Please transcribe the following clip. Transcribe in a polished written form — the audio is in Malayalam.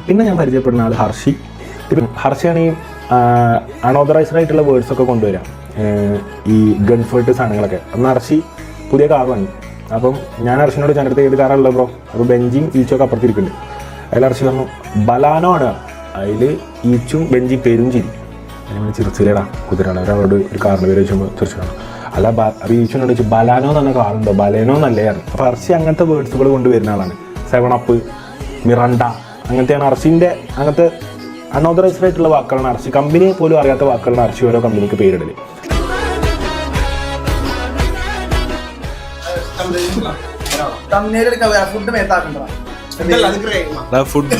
പിന്നെ ഞാൻ പരിചയപ്പെടുന്ന ആൾ ഹർഷി. ഇപ്പം ഹർഷിയാണ് ഈ അൺഓതറൈസ്ഡ് ആയിട്ടുള്ള വേർഡ്സ് ഒക്കെ കൊണ്ടുവരാം, ഈ ഗൺഫേർട്ട് സാധനങ്ങളൊക്കെ. അന്ന് ഹർഷി പുതിയ കാർ വാങ്ങി. അപ്പം ഞാൻ ഹർഷിനോട് ചന്ദ്രത്തെ ഏത് കാറാണല്ലോ ബ്രോ, അപ്പോൾ ബെഞ്ചിങ് ഈച്ചൊക്കെ അപ്പുറത്തിരിക്കുന്നുണ്ട്. അതിൽ ഹർഷി പറഞ്ഞു ബലാനോ ആണ്. അതിൽ ഈച്ചും ബെഞ്ചി പേരും ചിരി. അതിന് ചിരിച്ചില്ലേടാ കുതിരാണ്. അവരോട് ഒരു കാറിൻ്റെ പേര് വെച്ചുമ്പോൾ ചിരിച്ചാണ്. അല്ല അപ്പോൾ ഈച്ചനോട് ചോദിച്ചു ബലാനോ എന്ന് പറഞ്ഞ കാറുണ്ടോ, ബലേനോ എന്നല്ലേ പറഞ്ഞു. അപ്പോൾ ഹർഷി അങ്ങനത്തെ വേർഡ്സുകൾ കൊണ്ടുവരുന്ന ആളാണ്. 7up, Miranda, അങ്ങനത്തെയാണ് ഹർഷിൻ്റെ. അങ്ങനത്തെ അൺഓതറൈസ്ഡ് ആയിട്ടുള്ള വാക്കുകളാണ് ഹർഷി. കമ്പനി പോലും അറിയാത്ത വാക്കുകളാണ് ഹർഷി ഓരോ കമ്പനിക്ക് പേരിടല്. ഫുഡ്